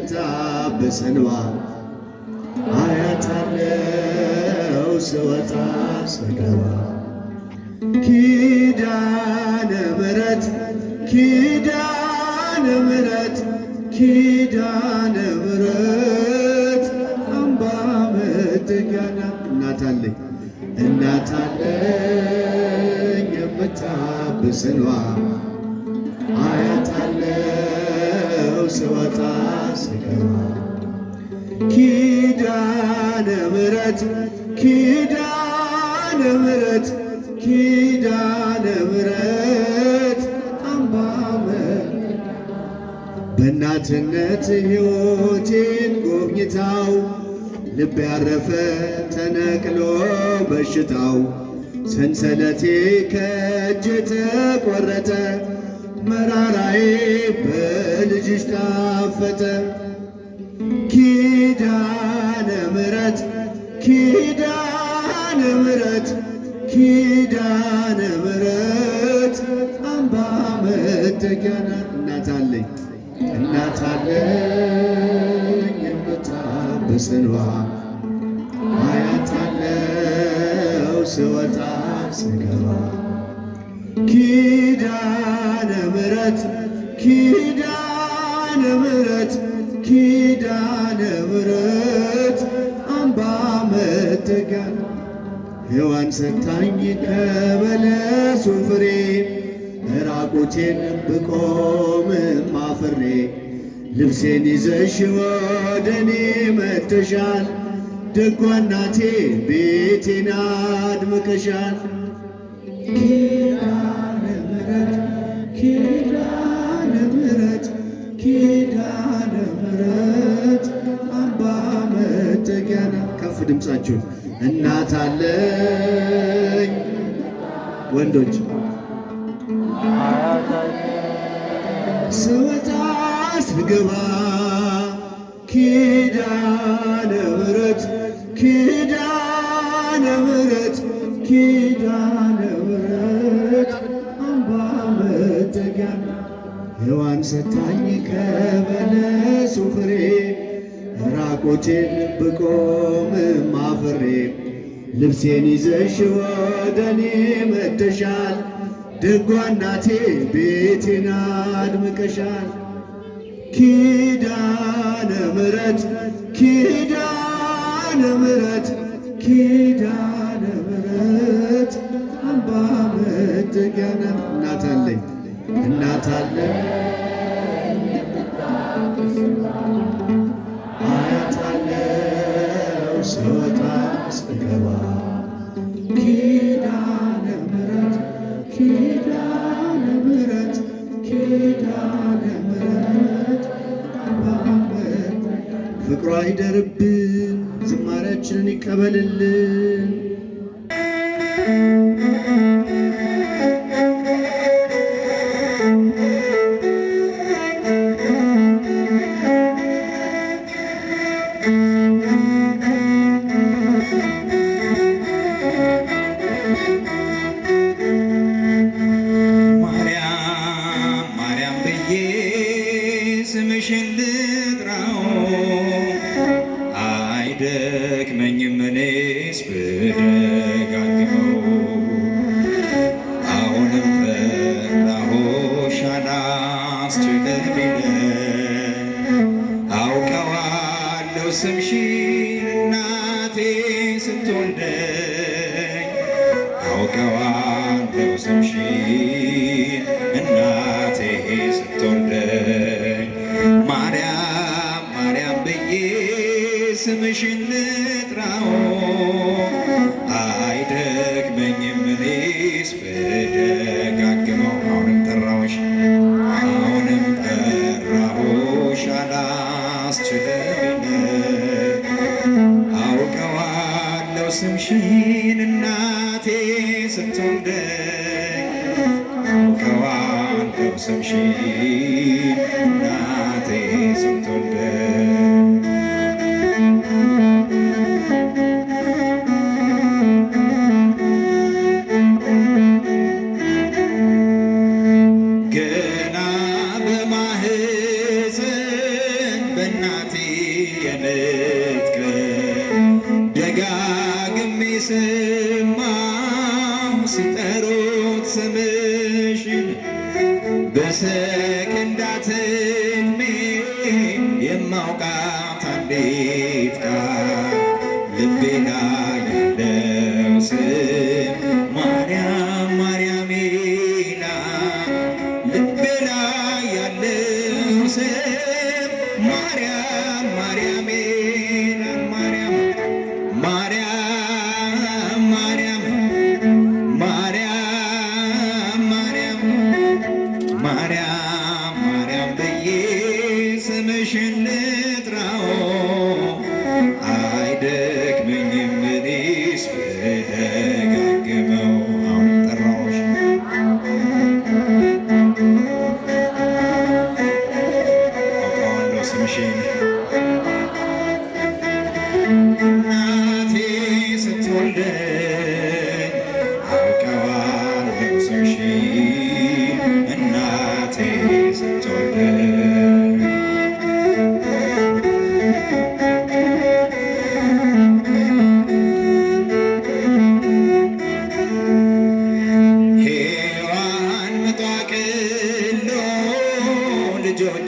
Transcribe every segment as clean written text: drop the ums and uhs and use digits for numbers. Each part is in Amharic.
የምታብስ እንባ አያታለው ስወጣ ስገባ። ኪዳነ ምሕረት ኪዳነ ምሕረት ኪዳነ ምሕረት አምባ መጠጊያ ናት። እናት አለኝ የምታብስ እንባ አያታለው ስወጣ ስገባ። ኪዳነ ምሕረት ኪዳነ ምሕረት ኪዳነ ምሕረት አምባ በእናትነት ሕይወቴን ጎብኝታው ልብ ያረፈ ተነቅሎ በሽታው ሰንሰለቴ ከእጄ ተቆረጠ መራራዬ በልጅሽ ጣፈጠ። ኪዳነ ምሕረት ኪዳነ ምሕረት ኪዳነ ምሕረት አምባ መጠጊያ ናት። እናት አለኝ የምታብስ እንባ አያታለው ስወጣ ስገባ። ኪዳነ ምሕረት ኪዳነ ምሕረት ኪዳነ ምሕረት አምባ መጠጊያ ሔዋን ሰታኝ ከበለሱ ፍሬ ራቁቴን ብቆምም አፍሬ ልብሴን ይዘሽ ወደኔ መጥተሻል ደጓ እናቴ ቤቴን አድምቀሻል። ኪዳነ ምሕረት ኪዳነ ምሕረት ኪዳነ ምሕረት አምባ መጠጊያ ናት። ከፍ ድምፃችሁን እናት አለኝ ወንዶች ስወጣ ስገባ። ኪዳነ ምሕረት ኪዳነ ምሕረት ኪዳነ ምሕረት አምባ መጠጊያ ሔዋን ሰታኝ ከበለሱ ፍሬ ራቆቴን ብቆምም አፍሬ ልብሴን ይዘሽ ወደኔ መጥተሻል ደጓ እናቴ ቤቴን አድምቀሻል። ኪዳነ ምሕረት ኪዳነ ምሕረት ኪዳነ ምሕረት አምባ መጠጊያ ናት። እናት አለኝ አያታለው ስወጣ ስገባ። ኪዳነ ምሕረት ኪዳነ ምሕረት ኪዳነ ምሕረት ፍቅሯ ይደርብን፣ ዝማሬያችንን ይቀበልልን። ስምሽን ልጥራው አይደክመኝም እኔስ ብደጋግመው። አሁንም ጠራሁሽ አላስችለኝ አውቀዋለሁ ስምሽን እናቴ ስትወልደኝ አውቀዋለሁ ስምሽን እናቴ ስትወልደኝ ማርያም ማርያም ብዬ ስምሽን ልጥራው አይደክመኝም እኔስ ብደጋግመው። አሁንም ጠራሁሽ አላስችለኝ አውቀዋለሁ ስምሽን እናቴ ስትወልደኝ አውቀዋለሁ ስምሽን እናቴ ስትወልደኝ። ገና በማህፀን በእናቴ የማውቃት አንዲት ቃል ልቤ ላይ ያለው ስም ማርያም ማርያም ይላል። ልቤ ላይ ያለው ስም ማርያም ማርያም ይላል። ማርያም ማርያም ማርያም ማርያም ማርያም ማርያም ማርያም ብዬ ስምሽን ልጥራው አይደክመኝም እኔስ ብደጋግመው። አሁንም ጠራሁሽ አውቀዋለሁ ስምሽን እናቴ ስትወልደኝ አውቀዋለሁ ስምሽን እናቴ ስትወልደኝ ሔዋን ምጧ ቅሎ ልጆቿን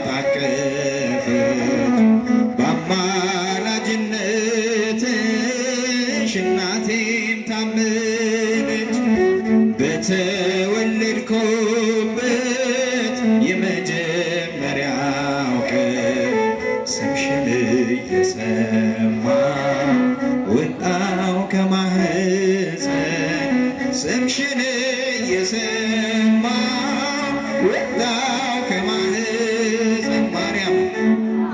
ታቀፈች በአማላጅነትሽ እናቴም ታመነች። በተወለድኩበት የመጀመሪያው ቀን ስምሽን እየሰማ ወጣው ከማህፀን ስምሽን እየሰማ ወጣው ከማህፀን ማርያም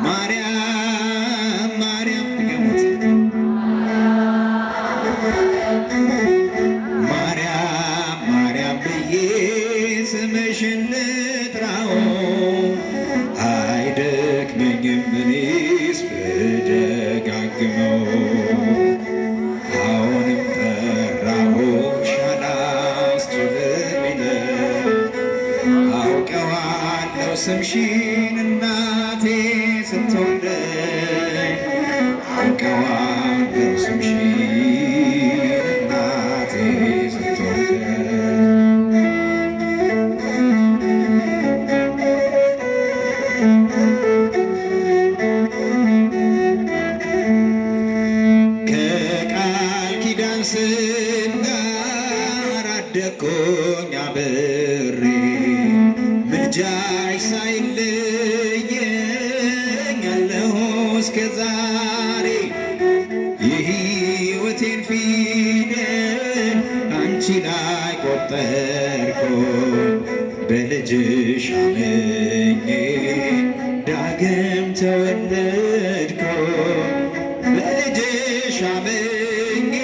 ማርያም ማርያም ድገሙት ማርያም ማርያም ብዬ ስምሽን ልጥራው አይደክመኝም እኔስ ብደጋግመው። አሁንም ጠራሁሽ አላስችልም አውቀዋለሁ ስምሽን እናቴ ስትወልደኝ አውቀዋለሁ ስምሽን እናቴ ስትወልደኝ ከቃል ኪዳን ስም ጋር አደግኩኝ አብሬ ምልጃሽ ሳይለየኝ አለሁ እስከ ዛሬ የሕይወቴን ፊደል አንቺ ላይ ቆጠርኩኝ በልጅሽ አምኜ ዳግም ተወለድኩኝ በልጅሽ አምኜ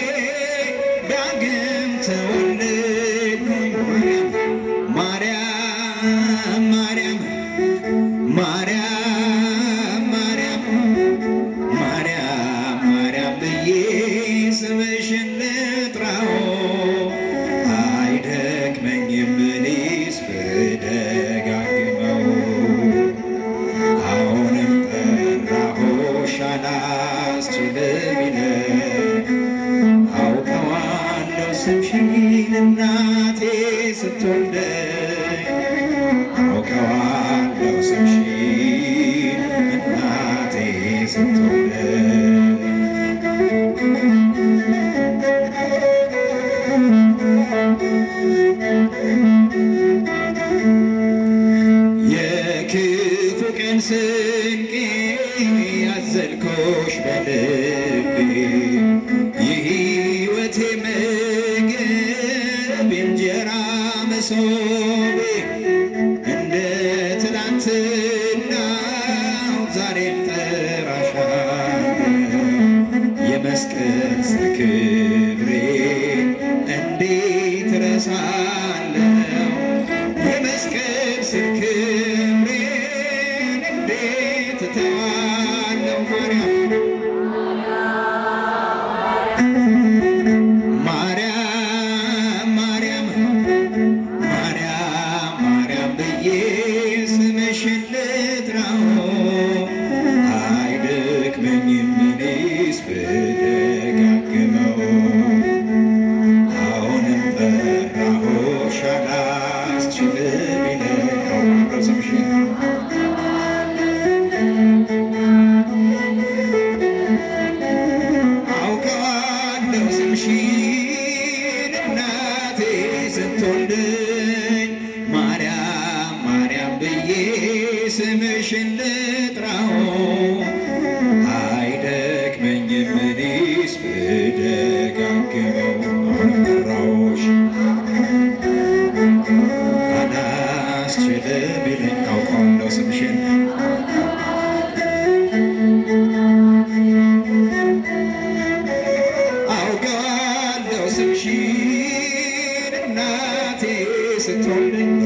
ዳግም ተወለድኩኝ። ማርያም ማርያም ማርያም ማርያም ማርያም ማርያም ብዬ ስምሽን ልጥራው አይደክመኝም እኔስ ብደጋግመው። አሁንም ጠራሁሽ አላስችልም ይለኝ አውቀዋለሁ ስምሽን እናቴ ስትወልደኝ አውቀዋለሁ ስምሽን እናቴ ስትወልደኝ የክፉ ቀን ስንቄ ያዘልኩሽ በልቤ የሕይወቴ ምግብ የእንጀራ መሶቤ እንደ ትናንትናው ዛሬም ጠራሻለሁ የመስቀል ስር ክብሬ እንዴት ረሳለሁ የመስቀል ስር ክብሬን እንዴት እተዋለሁ። ማርያም ማርያም ማርያም ማርያም ብዬ ስምሽን ልጥራው አይደክመኝም እኔስ ብደጋግመው። ስምሽን እናቴ ስትወልደኝ